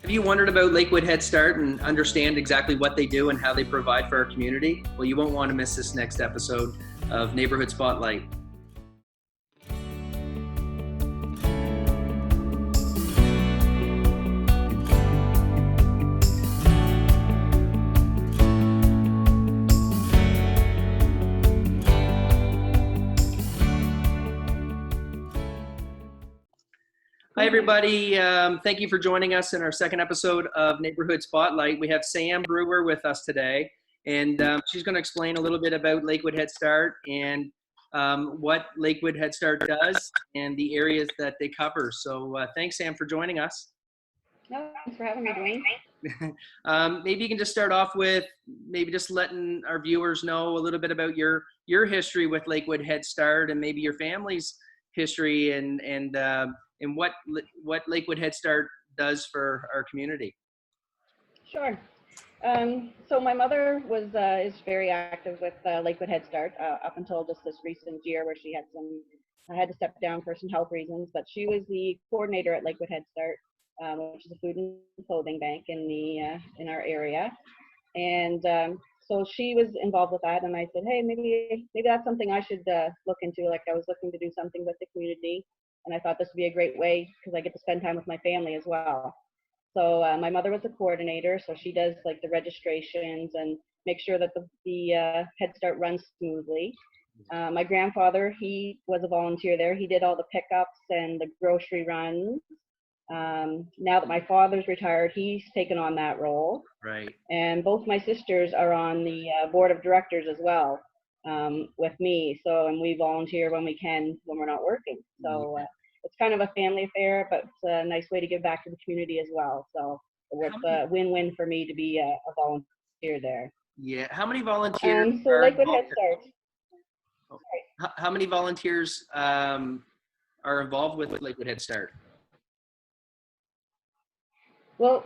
Have you wondered about Lakewood Headstart and understand exactly what they do and how they provide for our community? Well, you won't want to miss this next episode of Neighborhood Spotlight. Hi, everybody. Thank you for joining us in our second episode of Neighborhood Spotlight. We have Sam Brewer with us today, and she's going to explain a little bit about Lakewood Headstart and what Lakewood Headstart does and the areas that they cover. So thanks, Sam, for joining us. No, thanks for having me, Dwayne. Maybe you can just start off with maybe just letting our viewers know a little bit about your history with Lakewood Headstart and maybe your family's history and what Lakewood Headstart does for our community. Sure. So my mother is very active with Lakewood Headstart up until just this recent year, where she had to step down for some health reasons. But she was the coordinator at Lakewood Headstart, which is a food and clothing bank in our area, and so she was involved with that. And I said, hey, maybe that's something I should look into. Like, I was looking to do something with the community. And I thought this would be a great way because I get to spend time with my family as well. So my mother was a coordinator, so she does like the registrations and make sure that the Head Start runs smoothly. My grandfather, he was a volunteer there. He did all the pickups and the grocery runs. Now that my father's retired, he's taken on that role. Right. And both my sisters are on the board of directors as well. With me, and we volunteer when we can when we're not working. So it's kind of a family affair, but it's a nice way to give back to the community as well. So it's a win-win for me to be a volunteer there. Yeah. How many volunteers? So Lakewood Headstart. How many volunteers are involved with Lakewood Headstart? Well,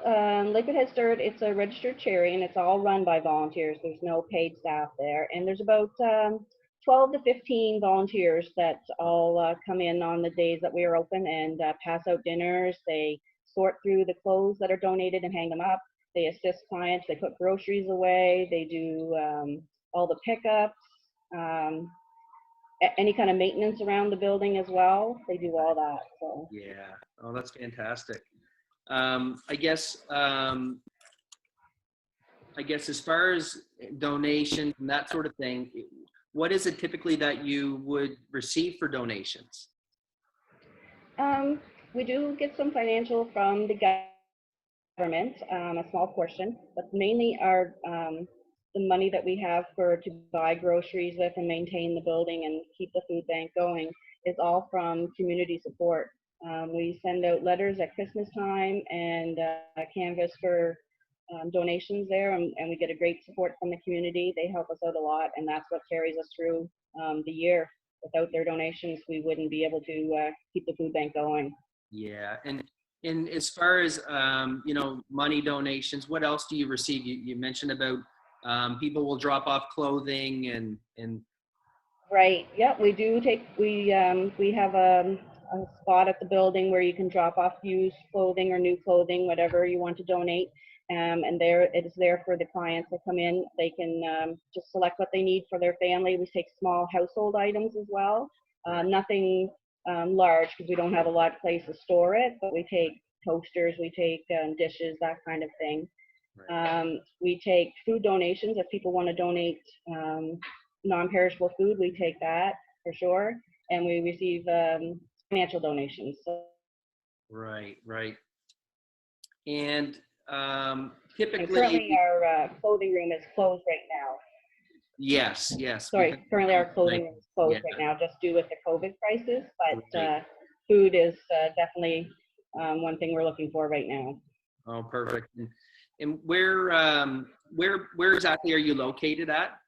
Lakewood Headstart, it's a registered charity, and it's all run by volunteers. There's no paid staff there, and there's about 12 to 15 volunteers that all come in on the days that we are open and pass out dinners. They sort through the clothes that are donated and hang them up. They assist clients. They put groceries away. They do all the pickups, any kind of maintenance around the building as well. They do all that. So. Yeah. Oh, that's fantastic. I guess as far as donations and that sort of thing, what is it typically that you would receive for donations? We do get some financial from the government, a small portion, but mainly the money that we have to buy groceries with and maintain the building and keep the food bank going is all from community support. We send out letters at Christmas time and canvas for donations there, and we get a great support from the community. They help us out a lot, and that's what carries us through the year. Without their donations, we wouldn't be able to keep the food bank going. Yeah, and as far as money donations, what else do you receive? You mentioned about people will drop off clothing and. Right. Yeah, we do we have a spot at the building where you can drop off used clothing or new clothing, whatever you want to donate. And it is there for the clients that come in. They can just select what they need for their family. We take small household items as well. Nothing large because we don't have a lot of place to store it, but we take toasters, we take dishes, that kind of thing. Right. We take food donations. If people want to donate non-perishable food, we take that for sure. And we receive financial donations. So. Right. And typically, and currently our clothing room is closed right now. Yes. Sorry, currently our clothing room is closed right now just due with the COVID crisis, but food is definitely one thing we're looking for right now. Oh, perfect. And where exactly are you located at?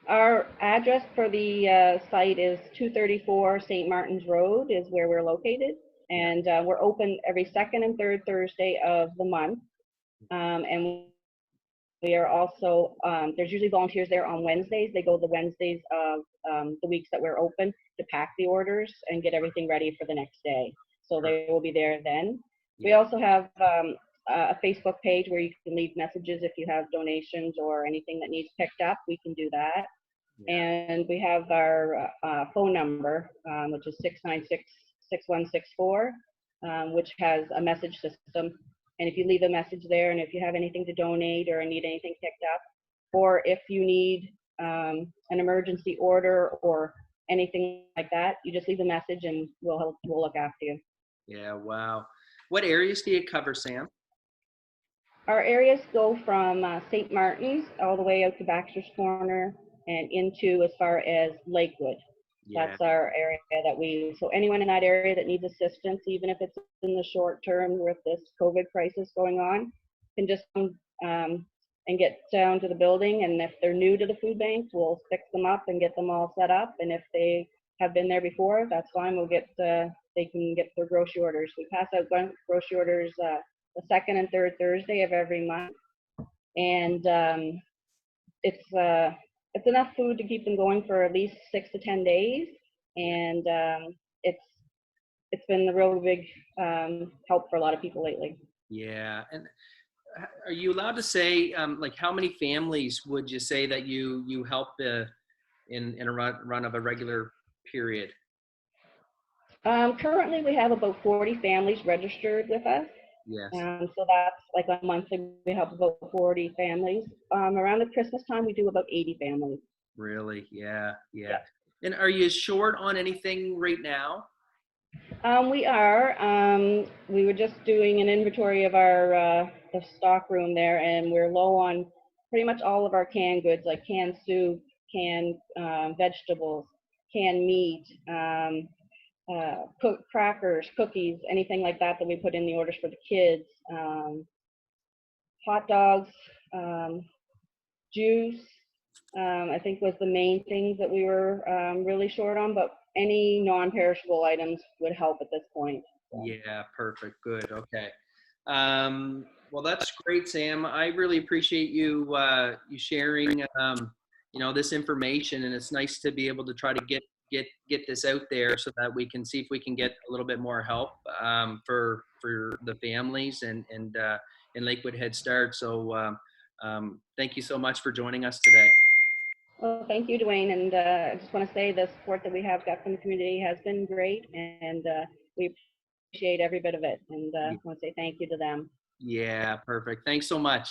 Our address for the site is 234 St. Martin's Road is where we're located. And we're open every second and third Thursday of the month. And we are also, there's usually volunteers there on Wednesdays. They go the Wednesdays of the weeks that we're open to pack the orders and get everything ready for the next day. So they will be there then. We Yeah. also have a Facebook page where you can leave messages if you have donations or anything that needs picked up. We can do that. Yeah. And we have our phone number, which is 696-6164, which has a message system. And if you leave a message there, and if you have anything to donate or need anything picked up, or if you need an emergency order or anything like that, you just leave a message and we'll look after you. Yeah. Wow. What areas do you cover, Sam? Our areas go from St. Martin's all the way out to Baxter's Corner and into as far as Lakewood. Yeah. That's our area that we, so anyone in that area that needs assistance, even if it's in the short term with this COVID crisis going on, can just come and get down to the building. And if they're new to the food bank, we'll fix them up and get them all set up. And if they have been there before, that's fine. We'll get, they can get their grocery orders. We pass out grocery orders the second and third Thursday of every month. And it's enough food to keep them going for at least 6 to 10 days. And it's been a real big help for a lot of people lately. Yeah. And are you allowed to say, like, how many families would you say that you help in a run of a regular period? Currently, we have about 40 families registered with us. Yes. So that's like a monthly, we help about 40 families. Around the Christmas time, we do about 80 families. Really? Yeah. Yeah. Yeah. And are you short on anything right now? We are. We were just doing an inventory of our the stock room there, and we're low on pretty much all of our canned goods, like canned soup, canned vegetables, canned meat, crackers, cookies, anything like that that we put in the orders for the kids. Hot dogs, juice, I think was the main things that we were really short on, but any non-perishable items would help at this point. So. Yeah, perfect. Good. Okay. Well, that's great, Sam. I really appreciate you you sharing this information, and it's nice to be able to try to get this out there so that we can see if we can get a little bit more help for the families and in Lakewood Headstart. So thank you so much for joining us today. Well, thank you, Dwayne, and I just want to say the support that we have got from the community has been great, and we appreciate every bit of it, and I want to say thank you to them. Yeah, perfect. Thanks so much.